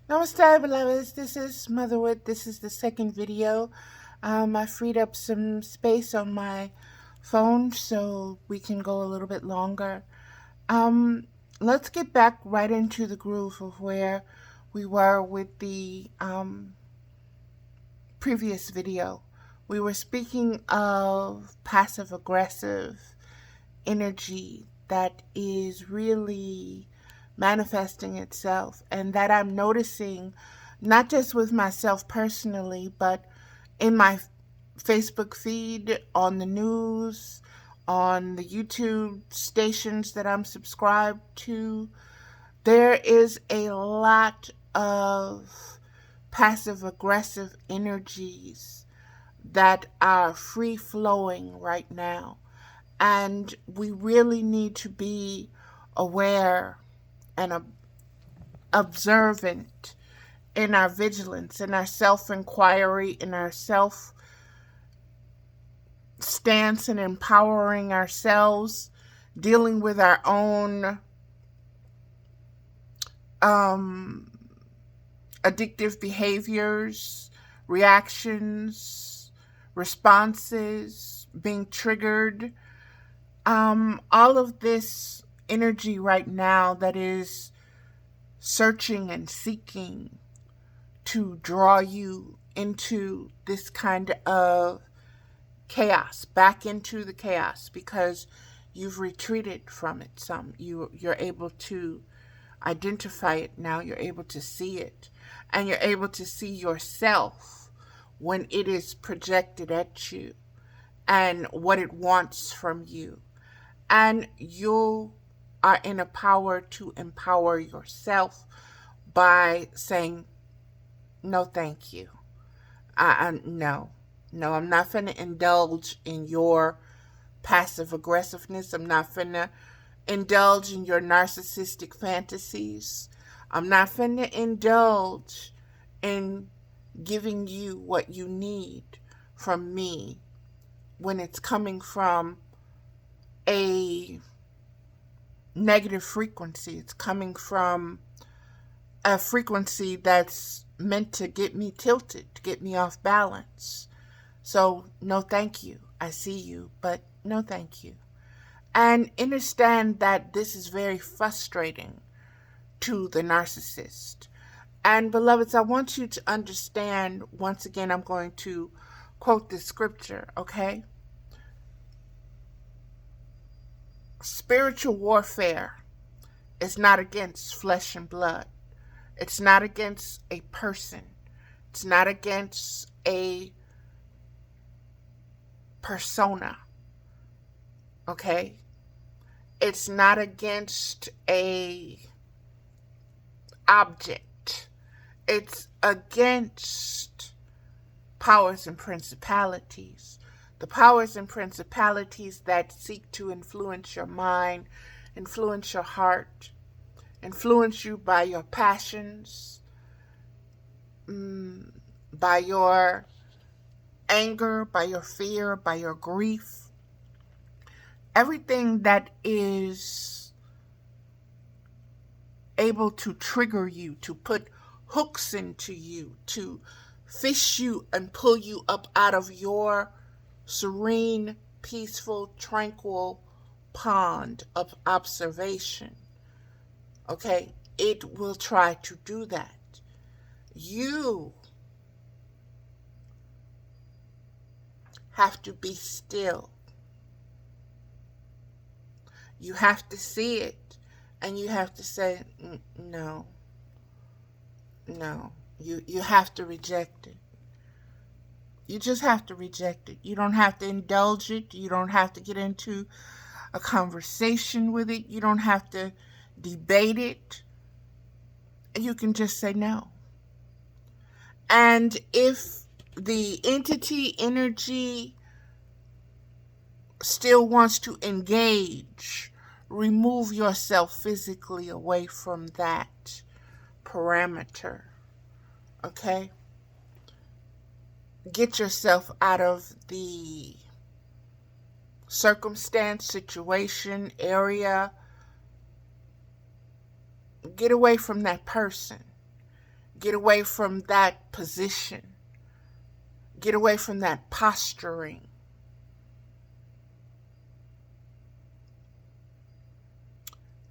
Namaste, beloveds. This is Motherwood. This is the second video. I freed up some space on my phone so we can go a little bit longer. Let's get back right into the groove of where we were with the previous video. We were speaking of passive aggressive energy that is really manifesting itself, and that I'm noticing not just with myself personally, but in my Facebook feed, on the news, on the YouTube stations that I'm subscribed to. There is a lot of passive aggressive energies that are free flowing right now. And we really need to be aware and observant in our vigilance, in our self-inquiry, in our self-stance and empowering ourselves, dealing with our own addictive behaviors, reactions, responses, being triggered. All of this energy right now that is searching and seeking to draw you into this kind of chaos, back into the chaos, because you've retreated from it some. You're able to identify it now. You're able to see it, and you're able to see yourself when it is projected at you and what it wants from you. And you are in a power to empower yourself by saying, no, thank you. No, I'm not finna indulge in your passive aggressiveness. I'm not finna indulge in your narcissistic fantasies. I'm not finna indulge in giving you what you need from me when it's coming from a negative frequency. It's coming from a frequency that's meant to get me tilted, to get me off balance. So, no thank you. I see you, but no thank you. And understand that this is very frustrating to the narcissist. And beloveds, I want you to understand, once again, I'm going to quote this scripture, okay? Spiritual warfare is not against flesh and blood. It's not against a person. It's not against a persona, okay? It's not against a object. It's against powers and principalities. The powers and principalities that seek to influence your mind, influence your heart, influence you by your passions, by your anger, by your fear, by your grief. Everything that is able to trigger you, to put hooks into you, to fish you and pull you up out of your serene, peaceful, tranquil pond of observation. Okay? It will try to do that. You have to be still. You have to see it, and you have to say, no. You have to reject it. You just have to reject it. You don't have to indulge it. You don't have to get into a conversation with it. You don't have to debate it. You can just say no. And if the entity energy still wants to engage, remove yourself physically away from that parameter. Okay? Get yourself out of the circumstance, situation, area. Get away from that person. Get away from that position. Get away from that posturing.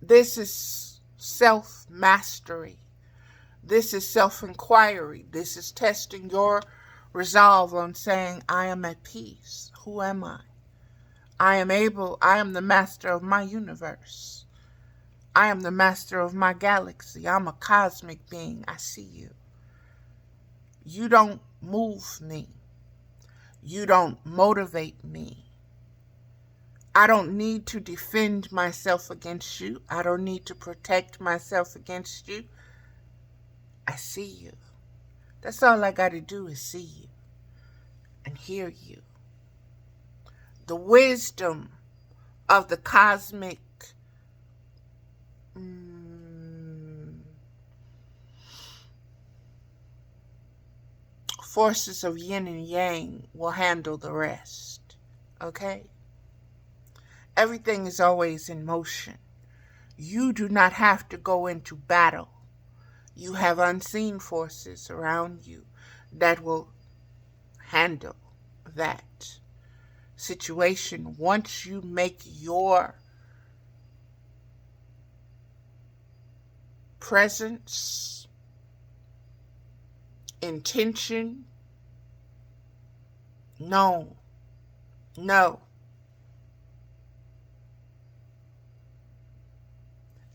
This is self-mastery. This is self-inquiry. This is testing your resolve on saying, I am at peace. Who am I? I am the master of my universe. I am the master of my galaxy. I'm a cosmic being. I see you. You don't move me. You don't motivate me. I don't need to defend myself against you. I don't need to protect myself against you. I see you. That's all I got to do is see you and hear you. The wisdom of the cosmic forces of yin and yang will handle the rest. Okay? Everything is always in motion. You do not have to go into battle. You have unseen forces around you that will handle that situation once you make your presence, intention known. No.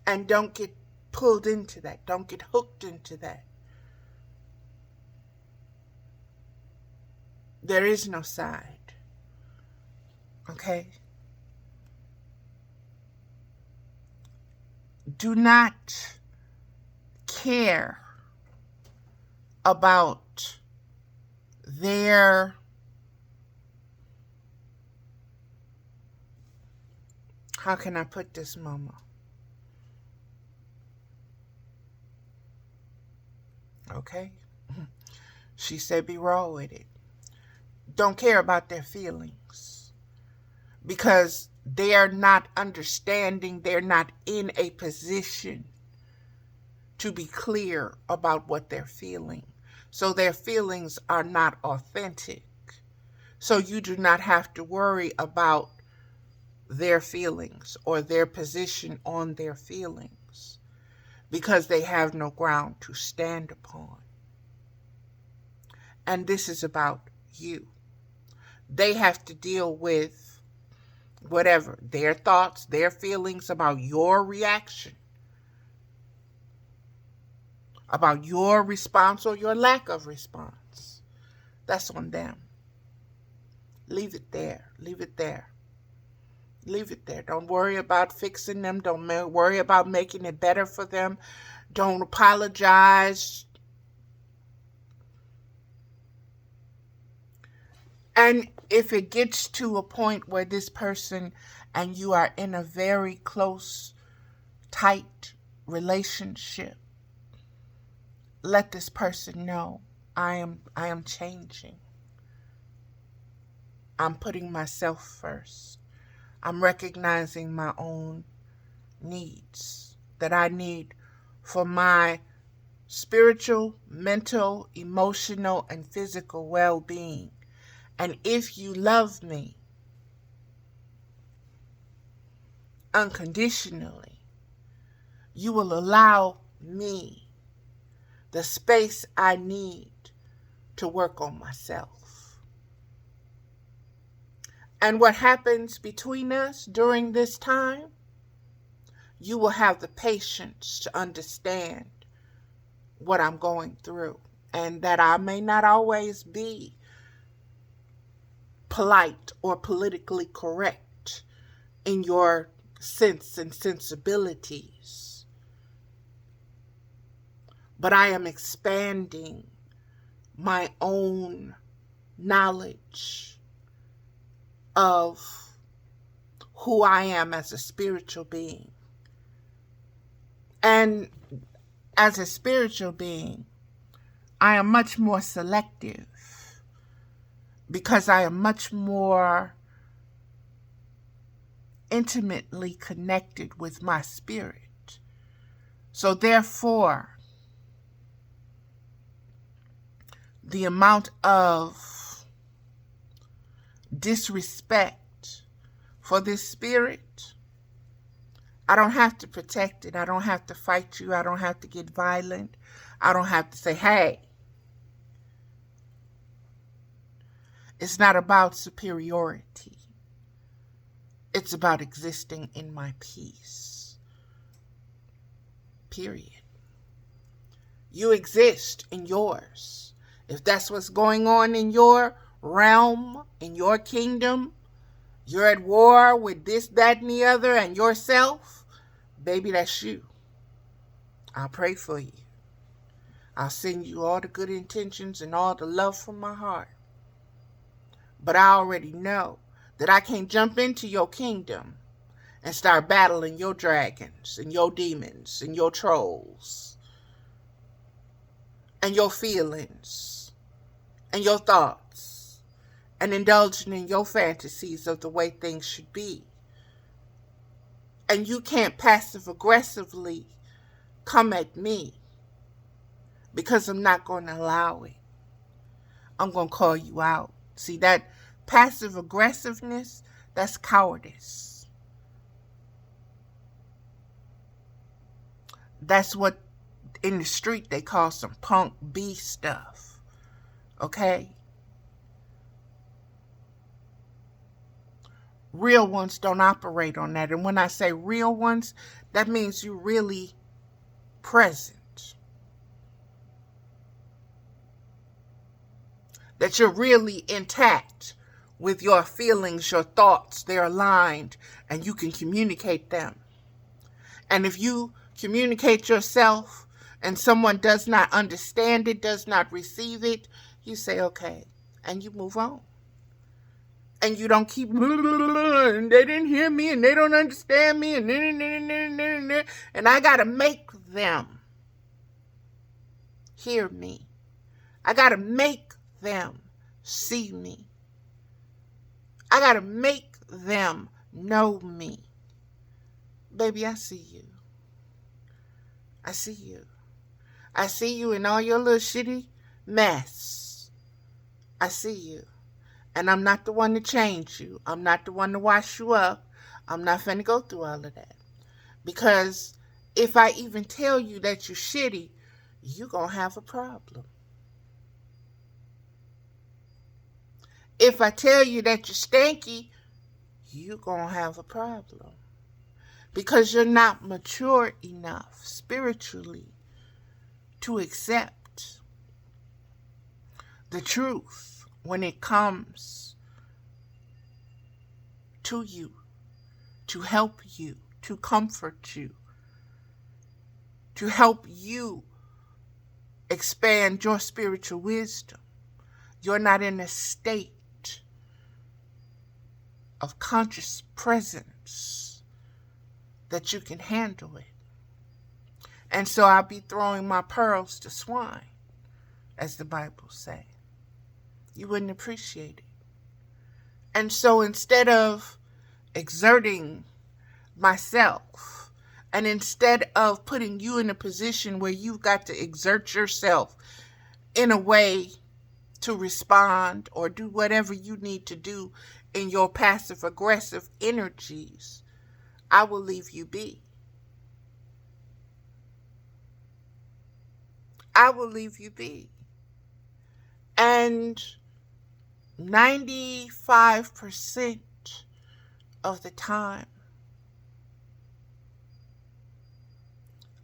And don't get pulled into that. Don't get hooked into that. There is no side. Okay? Do not care about their how can I put this, Mama? Okay? She said be raw with it. Don't care about their feelings. Because they are not understanding, they're not in a position to be clear about what they're feeling. So their feelings are not authentic. So you do not have to worry about their feelings or their position on their feelings, because they have no ground to stand upon. And this is about you. They have to deal with whatever, their thoughts, their feelings about your reaction, about your response or your lack of response. That's on them. Leave it there. Leave it there. Leave it there. Don't worry about fixing them. Don't worry about making it better for them. Don't apologize. And if it gets to a point where this person and you are in a very close, tight relationship, let this person know, I am changing. I'm putting myself first. I'm recognizing my own needs that I need for my spiritual, mental, emotional, and physical well-being. And if you love me unconditionally, you will allow me the space I need to work on myself. And what happens between us during this time, you will have the patience to understand what I'm going through, and that I may not always be polite or politically correct in your sense and sensibilities. But I am expanding my own knowledge of who I am as a spiritual being. And as a spiritual being, I am much more selective because I am much more intimately connected with my spirit. So therefore, the amount of disrespect for this spirit, I don't have to protect it. I don't have to fight you. I don't have to get violent. I don't have to say, hey. It's not about superiority. It's about existing in my peace. Period. You exist in yours. If that's what's going on in your realm, in your kingdom, you're at war with this, that, and the other, and yourself, baby, that's you. I'll pray for you. I'll send you all the good intentions and all the love from my heart. But I already know that I can't jump into your kingdom and start battling your dragons and your demons and your trolls and your feelings and your thoughts and indulging in your fantasies of the way things should be. And you can't passive aggressively come at me because I'm not going to allow it. I'm going to call you out. See, that passive aggressiveness, that's cowardice. That's what in the street they call some punk B stuff. Okay? Real ones don't operate on that. And when I say real ones, that means you're really present. That you're really intact with your feelings, your thoughts. They're aligned and you can communicate them. And if you communicate yourself and someone does not understand it, does not receive it, you say, okay, and you move on. And you don't keep, and they didn't hear me and they don't understand me and I got to make them hear me. I got to make them see me. I got to make them know me. Baby, I see you. I see you. I see you in all your little shitty mess. I see you. And I'm not the one to change you. I'm not the one to wash you up. I'm not finna go through all of that. Because if I even tell you that you're shitty, you're gonna have a problem. If I tell you that you're stanky, you're gonna have a problem. Because you're not mature enough spiritually to accept the truth when it comes to you, to help you, to comfort you, to help you expand your spiritual wisdom. You're not in a state of conscious presence that you can handle it. And so I'll be throwing my pearls to swine, as the Bible says. You wouldn't appreciate it. And so instead of exerting myself, and instead of putting you in a position where you've got to exert yourself in a way to respond or do whatever you need to do in your passive aggressive energies, I will leave you be. I will leave you be. And 95% of the time,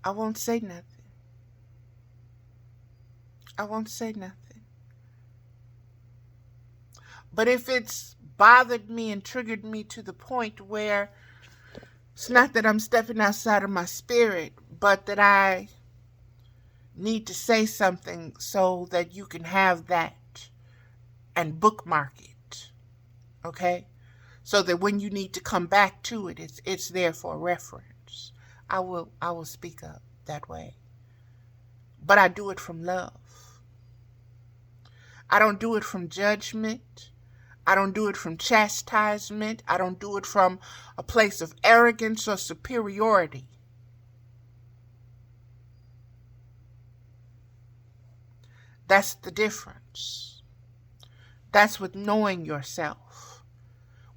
I won't say nothing. I won't say nothing. But if it's bothered me and triggered me to the point where it's not that I'm stepping outside of my spirit, but that I need to say something so that you can have that and bookmark it, okay? So that when you need to come back to it, it's there for reference. I will speak up that way. But I do it from love. I don't do it from judgment. I don't do it from chastisement. I don't do it from a place of arrogance or superiority. That's the difference. That's with knowing yourself.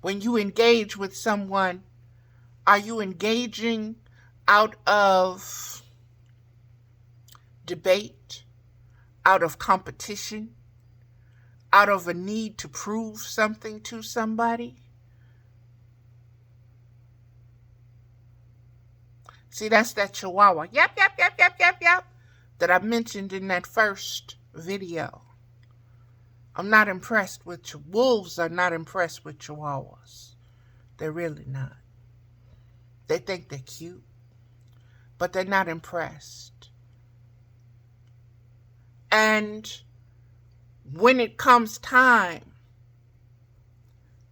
When you engage with someone, are you engaging out of debate, out of competition, out of a need to prove something to somebody? See, that's that chihuahua. Yep, yep, yep, yep, yep, yep. That I mentioned in that first video. I'm not impressed with wolves are not impressed with chihuahuas. They're really not. They think they're cute, but they're not impressed. And when it comes time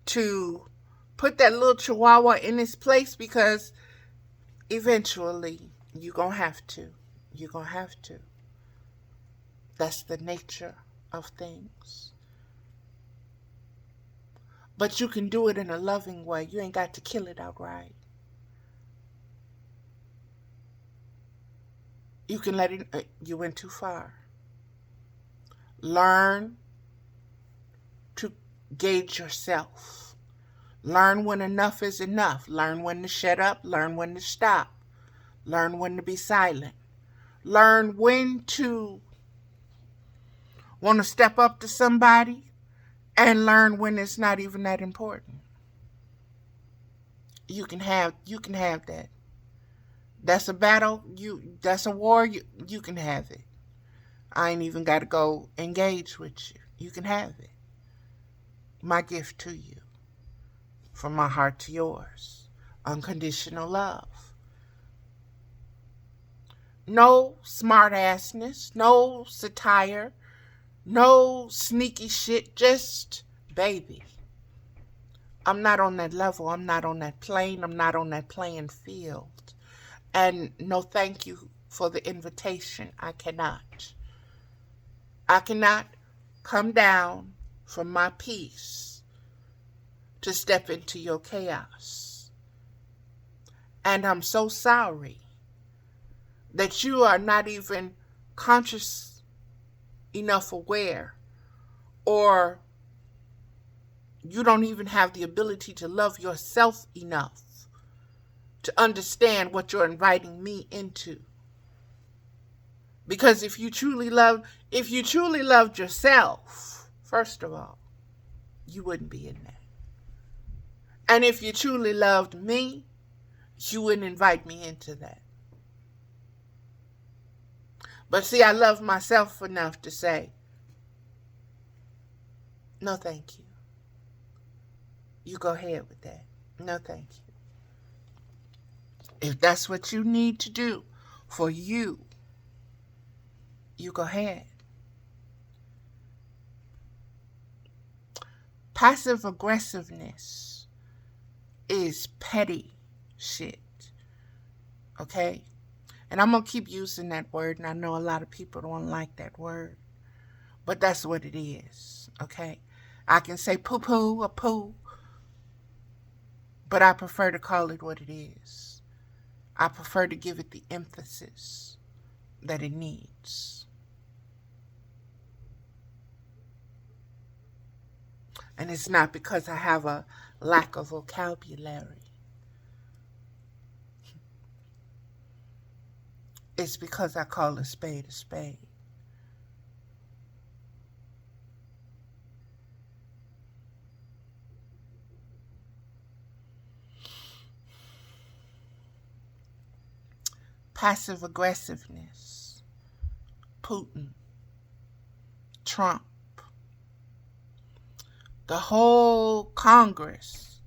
to put that little chihuahua in its place, because eventually you're going to have to. You're going to have to. That's the nature of things. But you can do it in a loving way. You ain't got to kill it outright. You can let it, you went too far. Learn to gauge yourself. Learn when enough is enough. Learn when to shut up. Learn when to stop. Learn when to be silent. Learn when to want to step up to somebody, and learn when it's not even that important. You can have that. That's a battle. That's a war. You can have it. I ain't even got to go engage with you. You can have it. My gift to you. From my heart to yours. Unconditional love. No smart-assness. No satire. No sneaky shit. Just baby. I'm not on that level. I'm not on that plane. I'm not on that playing field. And no thank you for the invitation. I cannot. I cannot come down from my peace to step into your chaos. And I'm so sorry that you are not even conscious enough aware, or you don't even have the ability to love yourself enough to understand what you're inviting me into. Because if you truly loved yourself, first of all, you wouldn't be in that. And if you truly loved me, you wouldn't invite me into that. But see, I love myself enough to say, no thank you. You go ahead with that. No thank you. If that's what you need to do for you, you go ahead. Passive aggressiveness is petty shit. Okay? And I'm going to keep using that word, and I know a lot of people don't like that word. But that's what it is. Okay? I can say poo-poo or poo, but I prefer to call it what it is. I prefer to give it the emphasis that it needs. And it's not because I have a lack of vocabulary. It's because I call a spade a spade. Passive aggressiveness. Putin. Trump. The whole Congress.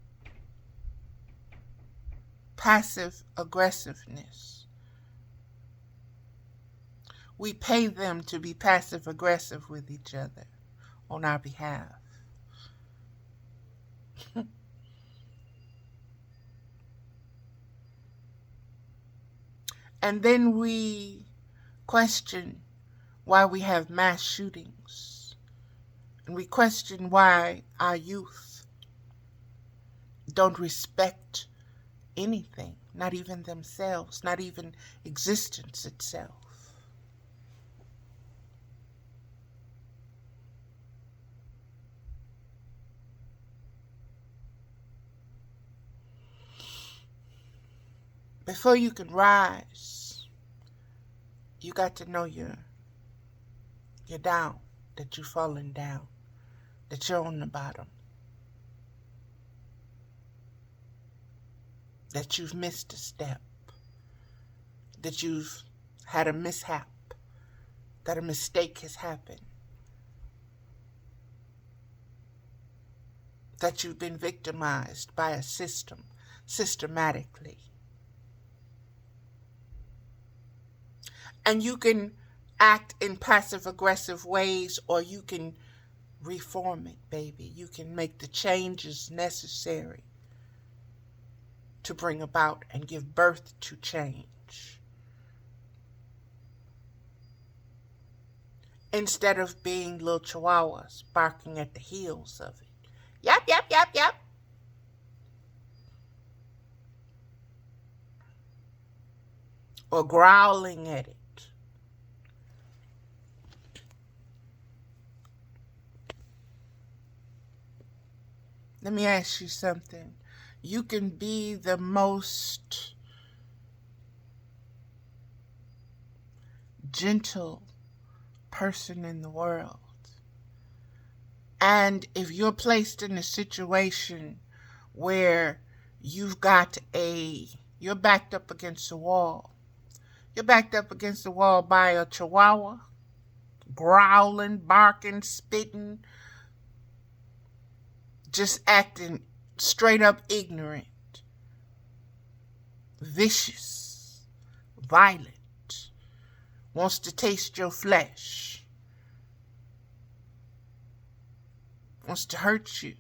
Passive aggressiveness. We pay them to be passive aggressive with each other on our behalf. And then we question why we have mass shootings. And we question why our youth don't respect anything, not even themselves, not even existence itself. Before you can rise, you got to know you're down, that you're falling down, that you're on the bottom, that you've missed a step, that you've had a mishap, that a mistake has happened, that you've been victimized by a system, systematically. And you can act in passive-aggressive ways, or you can reform it, baby. You can make the changes necessary to bring about and give birth to change. Instead of being little chihuahuas barking at the heels of it. Yap, yap, yap, yap. Or growling at it. Let me ask you something. You can be the most gentle person in the world. And if you're placed in a situation where you're backed up against a wall. You're backed up against the wall by a chihuahua, growling, barking, spitting, just acting straight up ignorant, vicious, violent, wants to taste your flesh, wants to hurt you.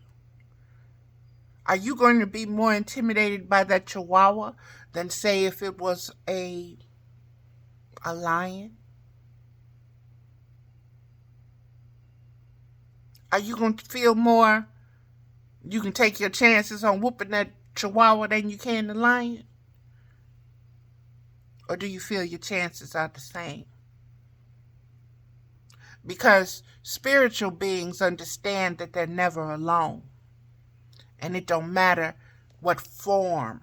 Are you going to be more intimidated by that chihuahua than, say, if it was a lion? Are you going to feel more, you can take your chances on whooping that chihuahua than you can the lion? Or do you feel your chances are the same? Because spiritual beings understand that they're never alone. And it don't matter what form,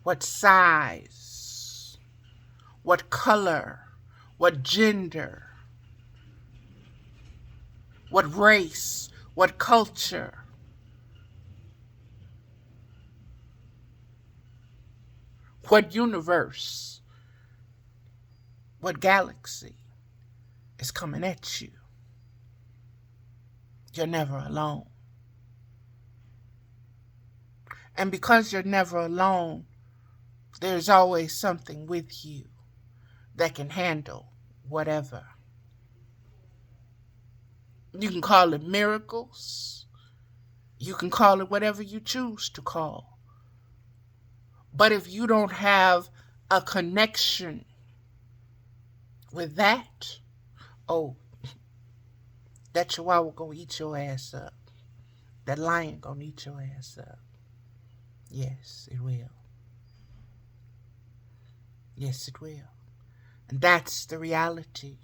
what size, what color, what gender, what race, what culture, what universe, what galaxy is coming at you. You're never alone. And because you're never alone, there's always something with you that can handle whatever. You can call it miracles. You can call it whatever you choose to call. But if you don't have a connection with that, oh, that chihuahua gonna eat your ass up. That lion gonna eat your ass up. Yes, it will. Yes, it will. And that's the reality.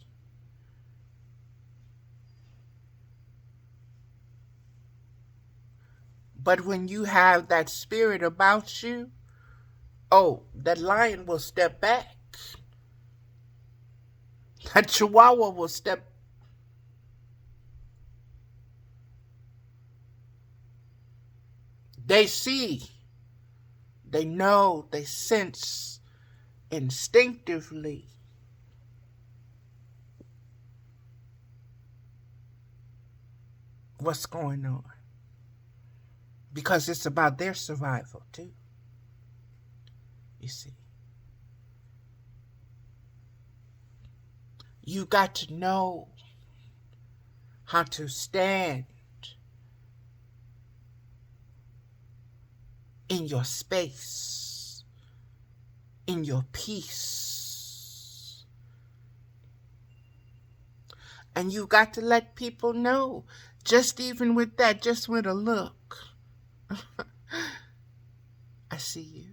But when you have that spirit about you, oh, that lion will step back. That chihuahua will step. They see, they know, they sense instinctively what's going on. Because it's about their survival too. You see. You got to know how to stand in your space, in your peace. And you got to let people know, just even with that, just with a look. I see you.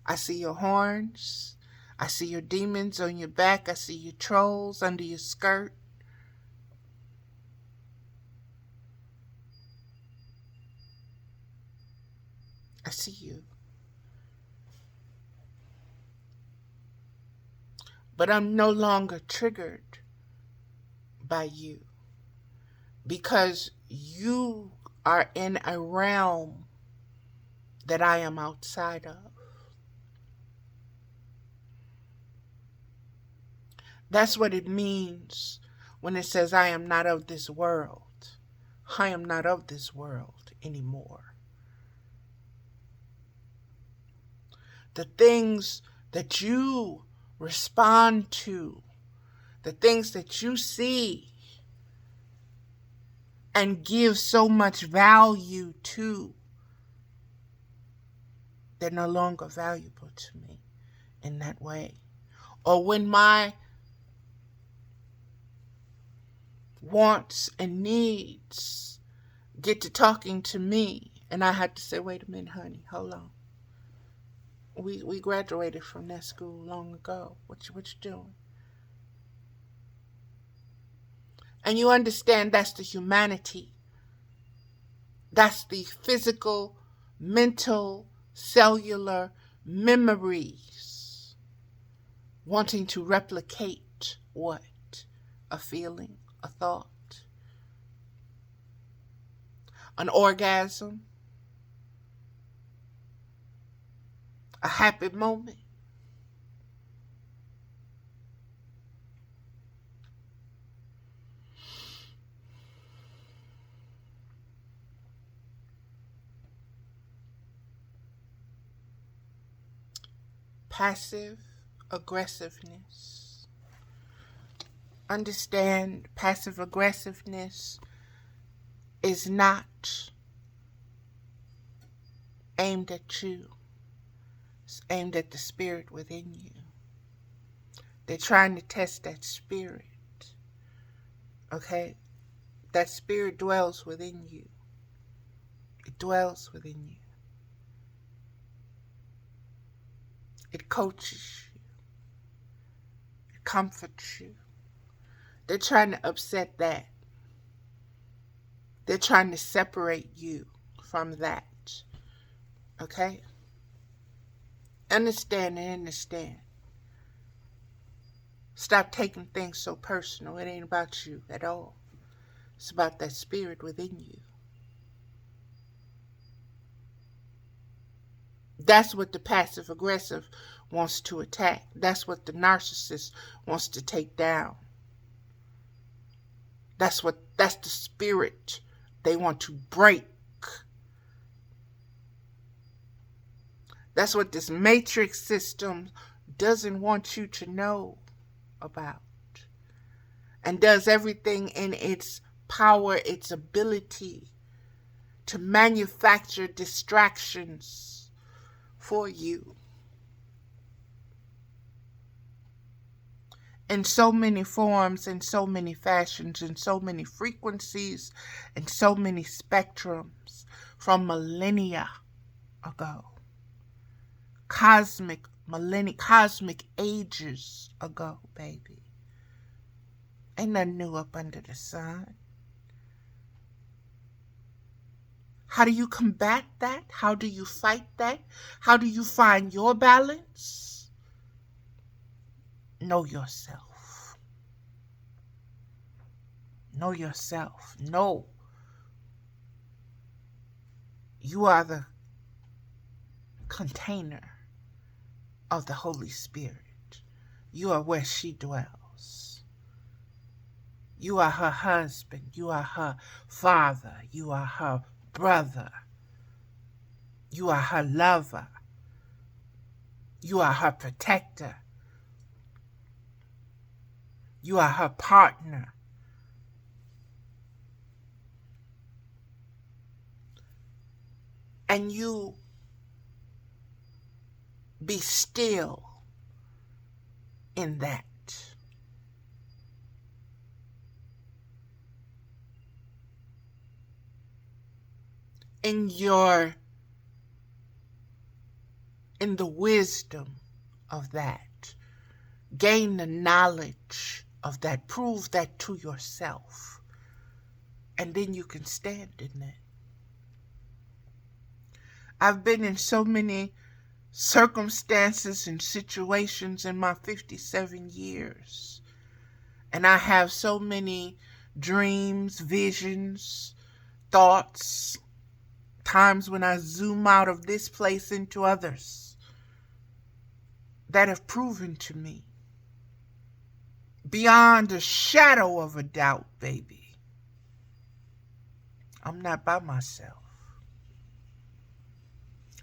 I see your horns. I see your demons on your back. I see your trolls under your skirt. I see you. But I'm no longer triggered by you because you are in a realm that I am outside of. That's what it means when it says, I am not of this world. I am not of this world anymore. The things that you respond to, the things that you see and give so much value to, they're no longer valuable to me in that way. Or when my wants and needs get to talking to me and I had to say, wait a minute, honey, hold on. We graduated from that school long ago. What you doing? And you understand that's the humanity. That's the physical, mental, cellular memories wanting to replicate what? A feeling, a thought, an orgasm, a happy moment. Passive aggressiveness. Understand, passive aggressiveness is not aimed at you. It's aimed at the spirit within you. They're trying to test that spirit. Okay? That spirit dwells within you. It dwells within you. It coaches you. It comforts you. They're trying to upset that. They're trying to separate you from that. Okay? Understand and understand. Stop taking things so personal. It ain't about you at all. It's about that spirit within you. That's what the passive aggressive wants to attack. That's what the narcissist wants to take down. That's the spirit they want to break. That's what this matrix system doesn't want you to know about. And does everything in its power, its ability to manufacture distractions for you. In so many forms, in so many fashions, in so many frequencies, in so many spectrums from millennia ago. Cosmic ages ago, baby. Ain't nothing new up under the sun. How do you combat that? How do you fight that? How do you find your balance? Know yourself. Know yourself. Know you are the container of the Holy Spirit. You are where she dwells. You are her husband. You are her father. You are her brother. You are her lover. You are her protector. You are her partner. And you be still in that. In the wisdom of that. Gain the knowledge of that. Prove that to yourself. And then you can stand in that. I've been in so many circumstances and situations in my 57 years. And I have so many dreams, visions, thoughts, times when I zoom out of this place into others that have proven to me, beyond a shadow of a doubt, baby, I'm not by myself.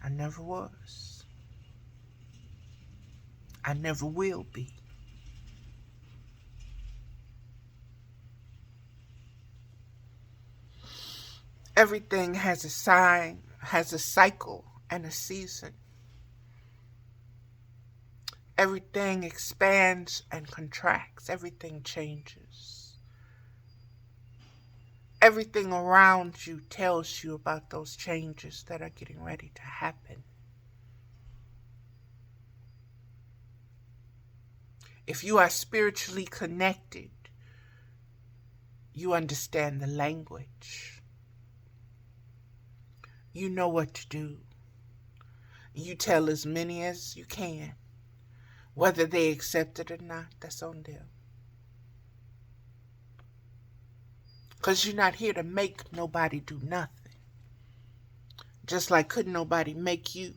I never was. I never will be. Everything has a sign, has a cycle and a season. Everything expands and contracts. Everything changes. Everything around you tells you about those changes that are getting ready to happen. If you are spiritually connected, you understand the language. You know what to do. You tell as many as you can. Whether they accept it or not, that's on them. Because you're not here to make nobody do nothing. Just like couldn't nobody make you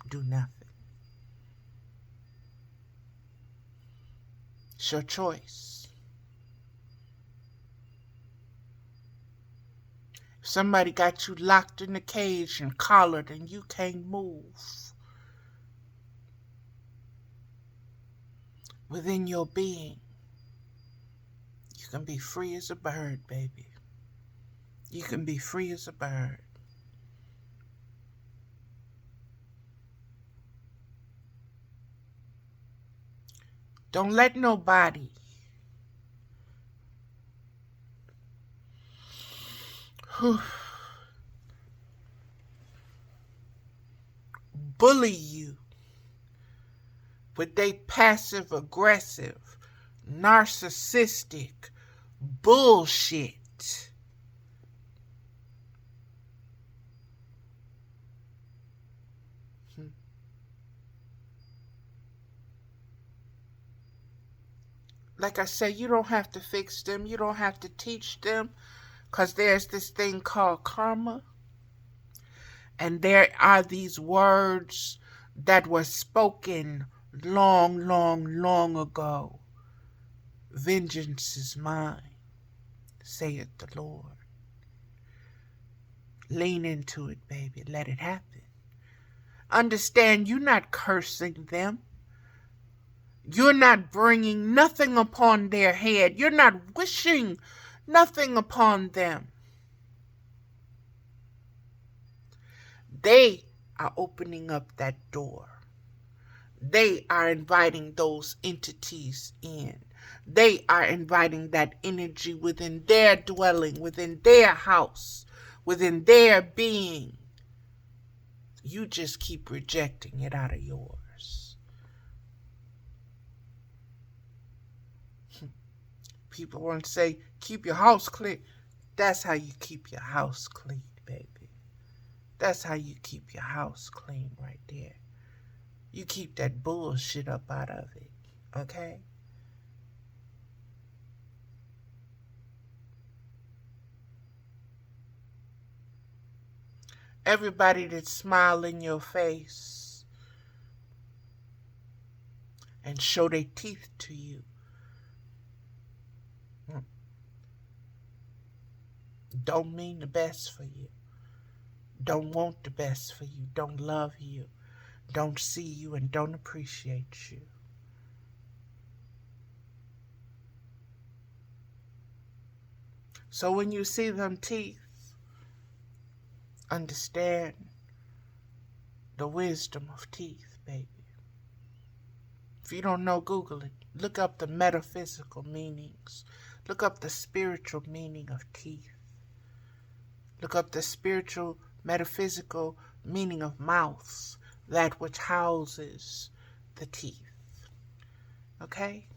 do nothing. It's your choice. If somebody got you locked in a cage and collared and you can't move, within your being, you can be free as a bird, baby. You can be free as a bird. Don't let nobody bully you with they passive aggressive, narcissistic bullshit. Like I said, you don't have to fix them. You don't have to teach them. Because there's this thing called karma. And there are these words that were spoken long, long, long ago. Vengeance is mine, saith the Lord. Lean into it, baby. Let it happen. Understand, you're not cursing them. You're not bringing nothing upon their head. You're not wishing nothing upon them. They are opening up that door. They are inviting those entities in. They are inviting that energy within their dwelling, within their house, within their being. You just keep rejecting it out of yours. People want to say, keep your house clean. That's how you keep your house clean, baby. That's how you keep your house clean right there. You keep that bullshit up out of it, okay? Everybody that smile in your face and show their teeth to you don't mean the best for you. Don't want the best for you. Don't love you. Don't see you and don't appreciate you. So when you see them teeth, understand the wisdom of teeth, baby. If you don't know, Google it. Look up the metaphysical meanings. Look up the spiritual meaning of teeth. Look up the spiritual, metaphysical meaning of mouth, that which houses the teeth. Okay?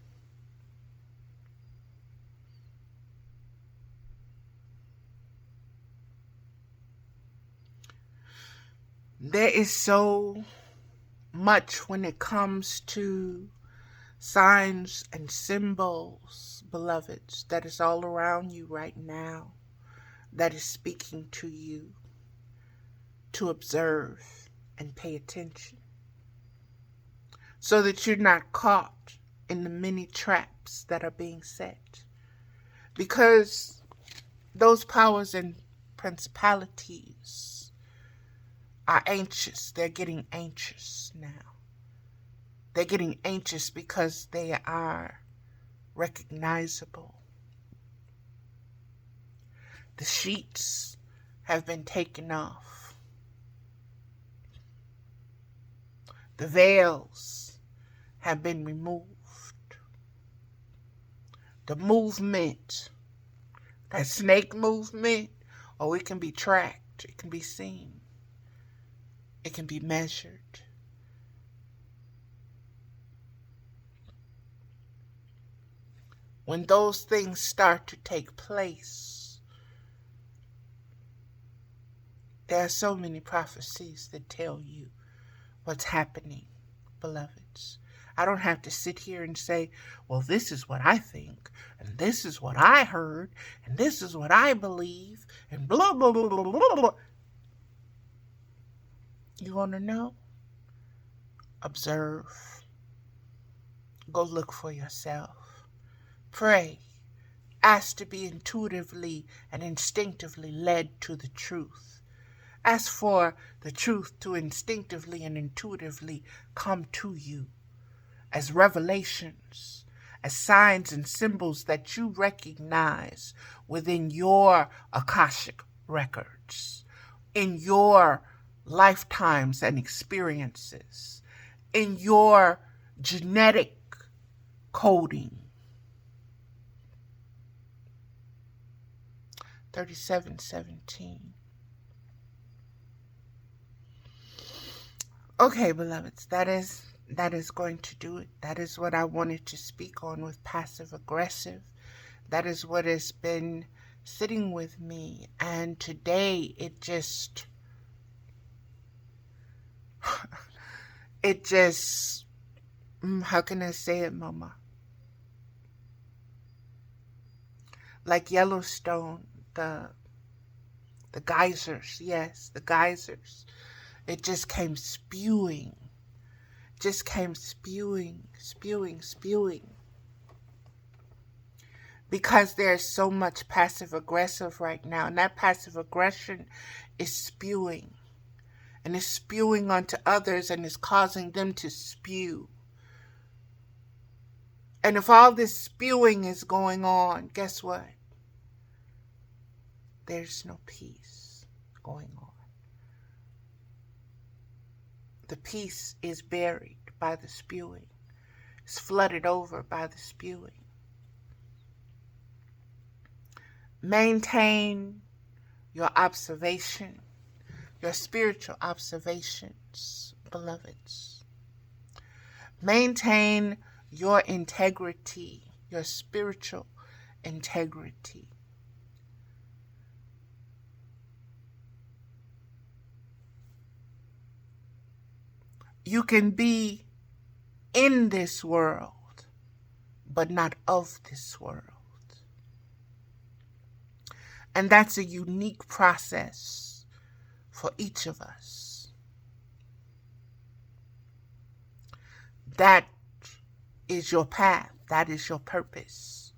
There is so much when it comes to signs and symbols, beloveds, that is all around you right now, that is speaking to you to observe and pay attention so that you're not caught in the many traps that are being set. Because those powers and principalities are anxious. They're getting anxious now. They're getting anxious because they are recognizable. The sheets have been taken off. The veils have been removed. The movement, that snake movement, oh, it can be tracked. It can be seen. It can be measured. When those things start to take place, there are so many prophecies that tell you what's happening, beloveds. I don't have to sit here and say, well, this is what I think, and this is what I heard, and this is what I believe, and blah, blah, blah, blah, blah, blah. You want to know? Observe. Go look for yourself. Pray. Ask to be intuitively and instinctively led to the truth. Ask for the truth to instinctively and intuitively come to you as revelations, as signs and symbols that you recognize within your Akashic records, in your lifetimes and experiences, in your genetic coding. 37:17. Okay, beloveds, that is going to do it. That is what I wanted to speak on with passive aggressive. That is what has been sitting with me. And today it just how can I say it, Mama? Like Yellowstone, the geysers, yes, the geysers. It just came spewing. Spewing. Because there's so much passive aggressive right now, and that passive aggression is spewing. And it's spewing onto others and is causing them to spew. And if all this spewing is going on, guess what? There's no peace going on. The peace is buried by the spewing. It's flooded over by the spewing. Maintain your observation, your spiritual observations, beloveds. Maintain your integrity, your spiritual integrity. You can be in this world, but not of this world. And that's a unique process for each of us. That is your path. That is your purpose.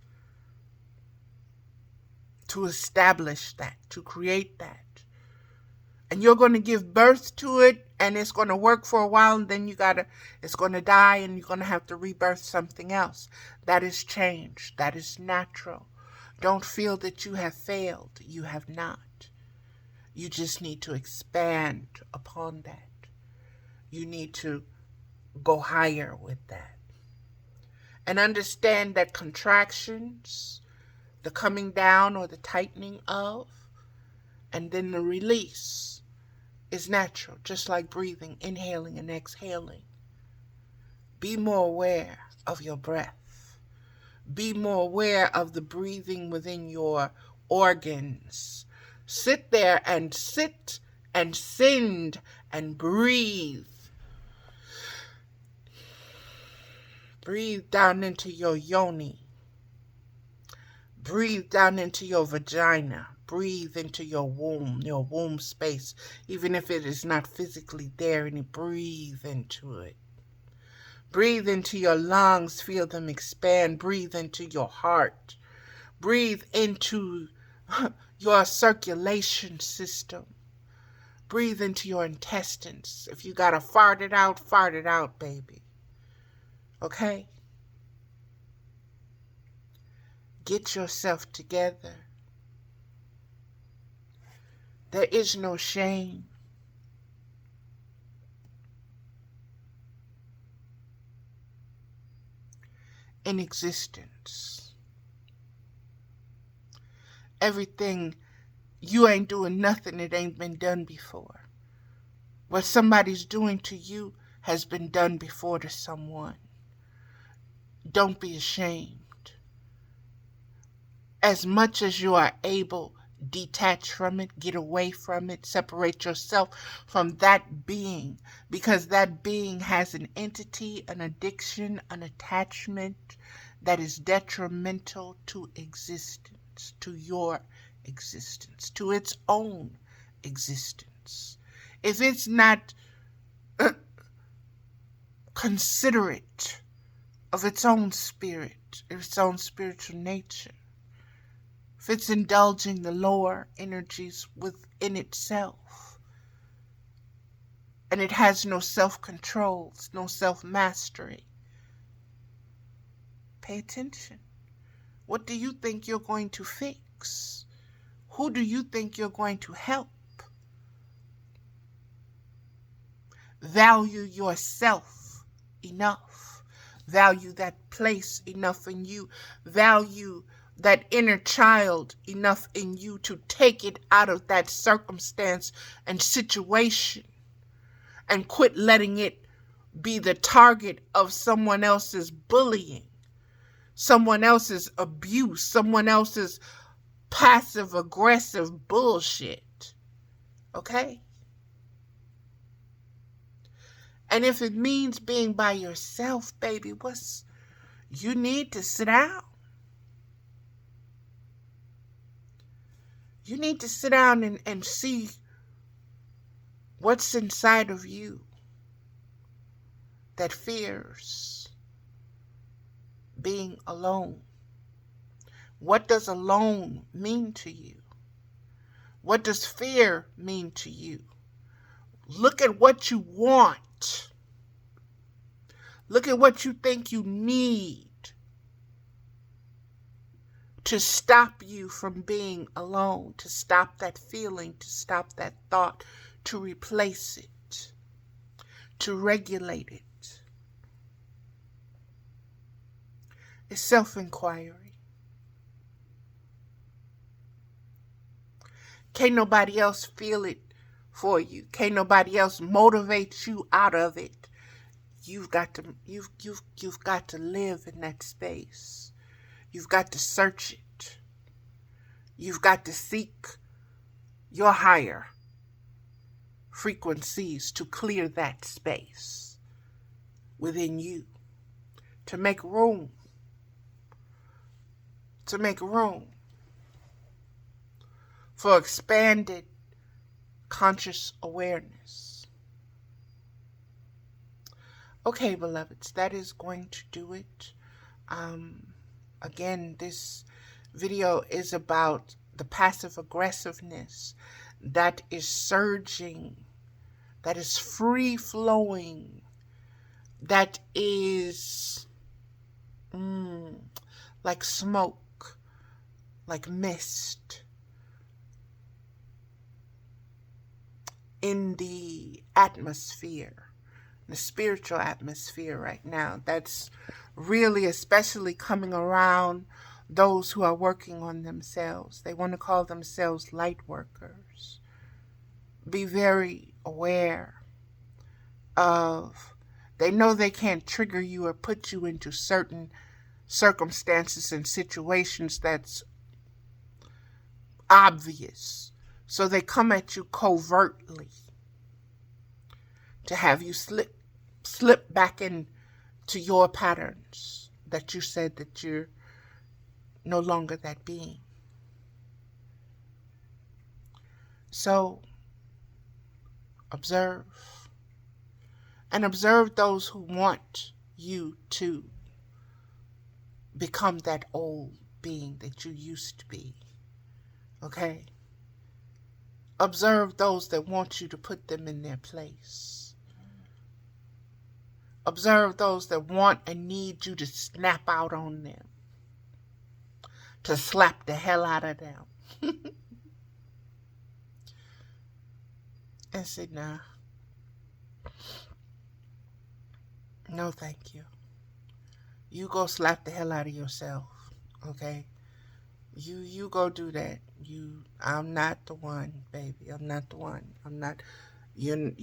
To establish that, to create that. And you're going to give birth to it, and it's going to work for a while, and then it's going to die, and you're going to have to rebirth something else. That is change. That is natural. Don't feel that you have failed. You have not. You just need to expand upon that. You need to go higher with that. And understand that contractions, the coming down or the tightening of, and then the release is natural, just like breathing, inhaling and exhaling. Be more aware of your breath. Be more aware of the breathing within your organs. Sit there and sit and send and breathe. Breathe down into your yoni. Breathe down into your vagina. Breathe into your womb space, even if it is not physically there, and breathe into it. Breathe into your lungs, feel them expand. Breathe into your heart. Breathe into your circulation system. Breathe into your intestines. If you gotta fart it out, baby. Okay? Get yourself together. There is no shame. In existence. Everything, you ain't doing nothing that ain't been done before. What somebody's doing to you has been done before to someone. Don't be ashamed. As much as you are able, detach from it, get away from it, separate yourself from that being, because that being has an entity, an addiction, an attachment that is detrimental to existence, to your existence, to its own existence. If it's not considerate of its own spirit, its own spiritual nature, if it's indulging the lower energies within itself, and it has no self-control, no self-mastery, pay attention. What do you think you're going to fix? Who do you think you're going to help? Value yourself enough. Value that place enough in you. Value that inner child enough in you to take it out of that circumstance and situation, and quit letting it be the target of someone else's bullying, someone else's abuse, someone else's passive aggressive bullshit. Okay? And if it means being by yourself, baby, you need to sit down. You need to sit down and see what's inside of you that fears being alone. What does alone mean to you? What does fear mean to you? Look at what you want. Look at what you think you need to stop you from being alone, to stop that feeling, to stop that thought, to replace it, to regulate it. It's self-inquiry. Can't nobody else feel it for you. Can't nobody else motivate you out of it. You've got to live in that space. You've got to search it. You've got to seek your higher frequencies to clear that space within you, to make room, for expanded conscious awareness. Okay, beloveds, that is going to do it. Again, this video is about the passive aggressiveness that is surging, that is free flowing, that is like smoke, like mist in the atmosphere, the spiritual atmosphere right now. That's really especially coming around those who are working on themselves. They want to call themselves light workers. Be very aware of, they know they can't trigger you or put you into certain circumstances and situations that's obvious. So they come at you covertly to have you slip back into your patterns that you said that you're no longer that being. So observe. And observe those who want you to become that old being that you used to be. Okay? Observe those that want you to put them in their place. Observe those that want and need you to snap out on them. To slap the hell out of them. And say, nah. No, thank you. You go slap the hell out of yourself. Okay? You go do that. I'm not the one, baby. I'm not the one. I'm not. You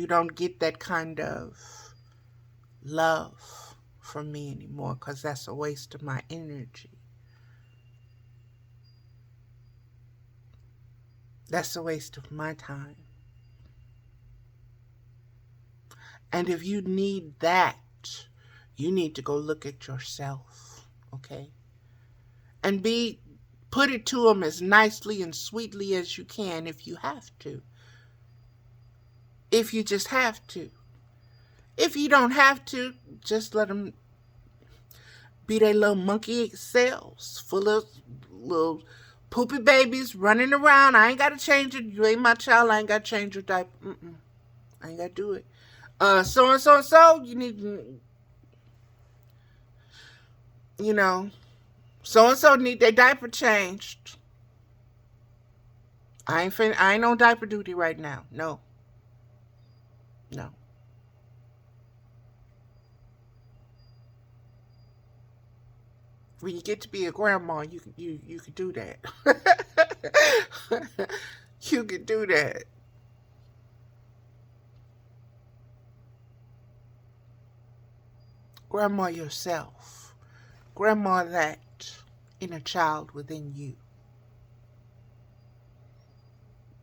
don't get that kind of love from me anymore, because that's a waste of my energy. That's a waste of my time. And if you need that, you need to go look at yourself, okay? And put it to them as nicely and sweetly as you can if you have to. If you just have to. If you don't have to, just let them be their little monkey cells full of little poopy babies running around. I ain't got to change it. You ain't my child. I ain't got to change your diaper. I ain't got to do it. So and so and so, you need, so and so need their diaper changed. I ain't on diaper duty right now. No. When you get to be a grandma, you can do that. You can do that. Grandma yourself. Grandma that inner child within you.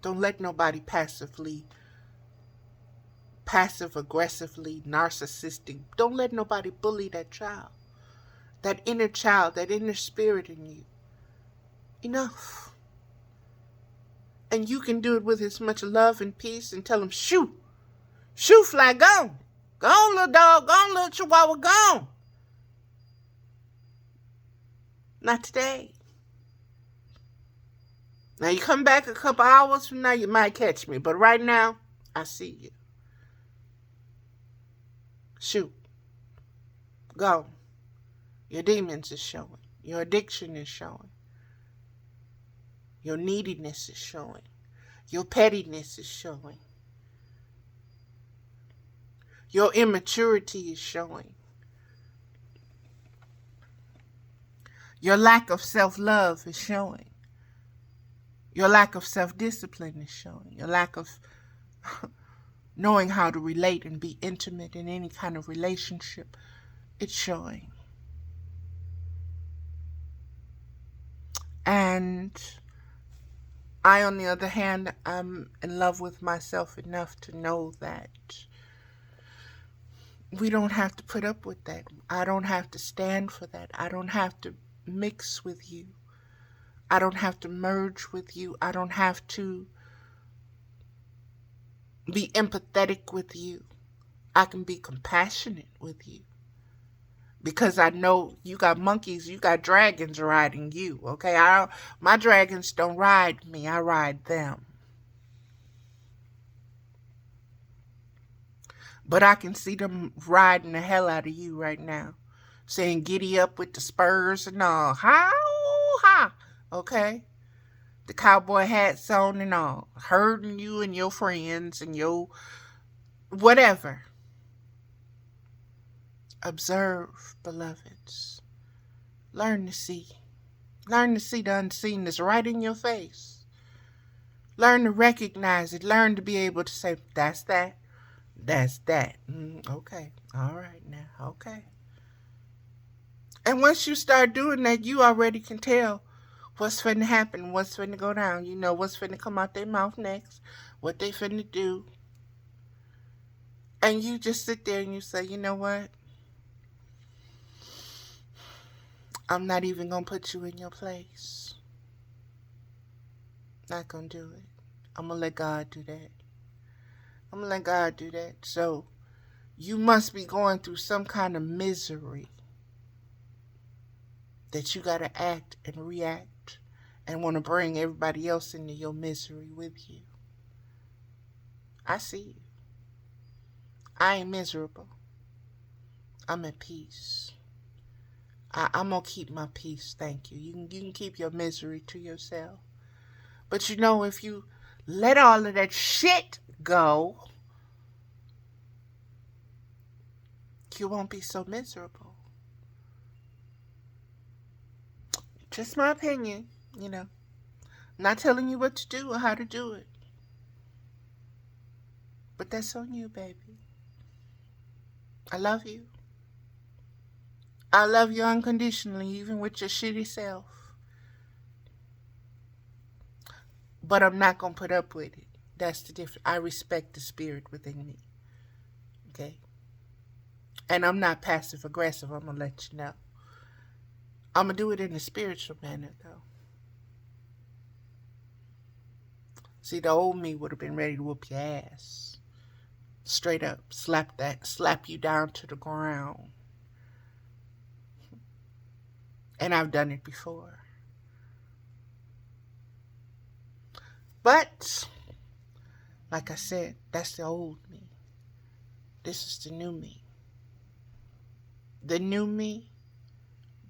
Don't let nobody passive-aggressively, narcissistic. Don't let nobody bully that child. That inner child, that inner spirit in you. Enough. And you can do it with as much love and peace and tell them, shoo, fly, go. Go on, little dog. Go on, little chihuahua, go. Not today. Now you come back a couple hours from now, you might catch me. But right now, I see you. Shoot. Go. Your demons is showing. Your addiction is showing. Your neediness is showing. Your pettiness is showing. Your immaturity is showing. Your lack of self-love is showing. Your lack of self-discipline is showing. Your lack of knowing how to relate and be intimate in any kind of relationship, it's showing. And I, on the other hand, I'm in love with myself enough to know that we don't have to put up with that. I don't have to stand for that. I don't have to mix with you. I don't have to merge with you. I don't have to be empathetic with you. I can be compassionate with you. Because I know you got monkeys, you got dragons riding you, okay? My dragons don't ride me, I ride them. But I can see them riding the hell out of you right now. Saying giddy up with the spurs and all. Ha! Okay? The cowboy hats on and all. Herding you and your friends and your whatever. Observe, beloveds. Learn to see. Learn to see the unseen that's right in your face. Learn to recognize it. Learn to be able to say, that's that. That's that. Okay. All right now. Okay. And once you start doing that, you already can tell What's finna happen? What's finna go down? You know what's finna come out their mouth next, what they finna do. And you just sit there and you say, you know what? I'm not even gonna put you in your place. Not gonna do it. I'm gonna let God do that. I'm gonna let God do that. So you must be going through some kind of misery that you gotta act and react and want to bring everybody else into your misery with you. I see you. I ain't miserable. I'm at peace. I'm gonna keep my peace. Thank you. You can keep your misery to yourself. But you know, if you let all of that shit go, you won't be so miserable. Just my opinion, you know. I'm not telling you what to do or how to do it. But that's on you, baby. I love you. I love you unconditionally, even with your shitty self. But I'm not going to put up with it. That's the difference. I respect the spirit within me. Okay? And I'm not passive aggressive. I'm going to let you know. I'm going to do it in a spiritual manner, though. See, the old me would have been ready to whoop your ass. Straight up. Slap you down to the ground. And I've done it before. But, like I said, that's the old me. This is the new me. The new me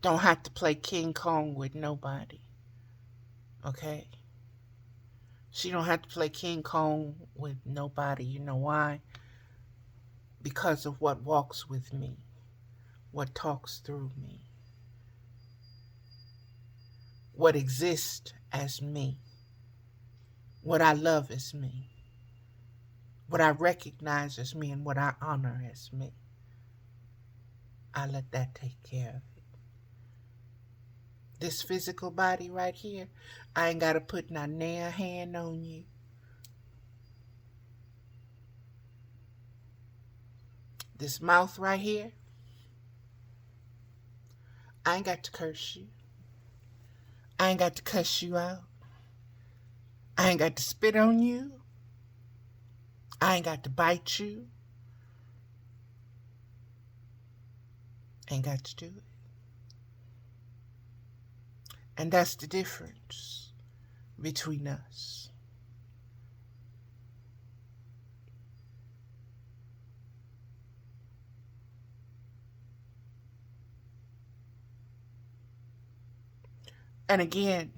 don't have to play King Kong with nobody. Okay? She don't have to play King Kong with nobody. You know why? Because of what walks with me. What talks through me. What exists as me. What I love as me. What I recognize as me and what I honor as me. I let that take care of it. This physical body right here, I ain't got to put not nail hand on you. This mouth right here, I ain't got to curse you. I ain't got to cuss you out. I ain't got to spit on you. I ain't got to bite you. Ain't got to do it. And that's the difference between us. And again,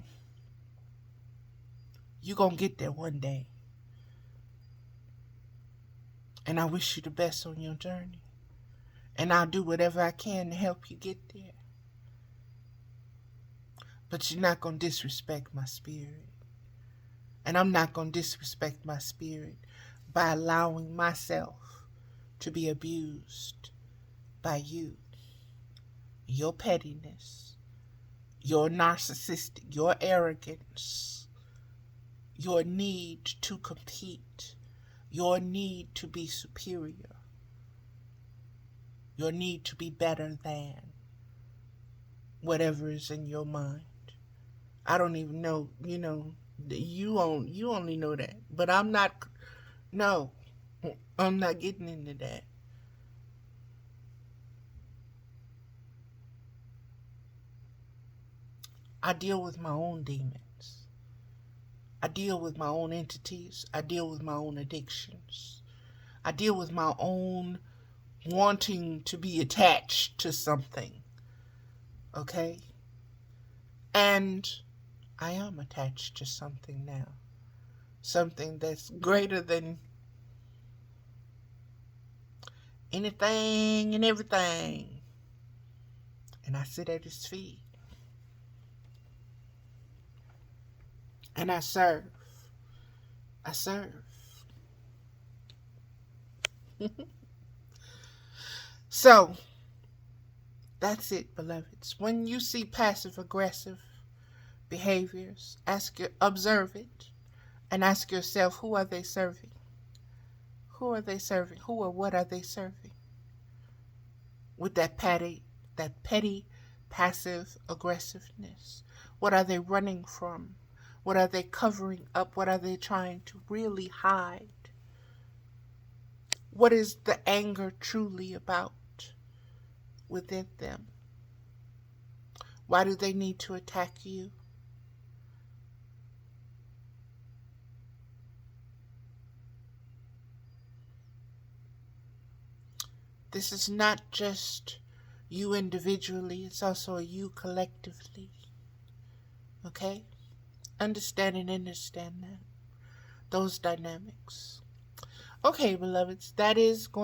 you're going to get there one day. And I wish you the best on your journey. And I'll do whatever I can to help you get there. But you're not going to disrespect my spirit. And I'm not going to disrespect my spirit by allowing myself to be abused by you. Your pettiness, your narcissistic, your arrogance, your need to compete, your need to be superior, your need to be better than whatever is in your mind. I don't even know, you only know that. But I'm not getting into that. I deal with my own demons. I deal with my own entities. I deal with my own addictions. I deal with my own wanting to be attached to something. Okay? And I am attached to something now. Something that's greater than anything and everything. And I sit at his feet. And I serve. I serve. So, that's it, beloveds. When you see passive aggressive, behaviors. Observe it and ask yourself, who are they serving? Who are they serving? Who or what are they serving? With that petty passive aggressiveness. What are they running from? What are they covering up? What are they trying to really hide? What is the anger truly about within them? Why do they need to attack you? This is not just you individually, it's also a you collectively. Okay? Understand that. Those dynamics. Okay, beloveds, that is going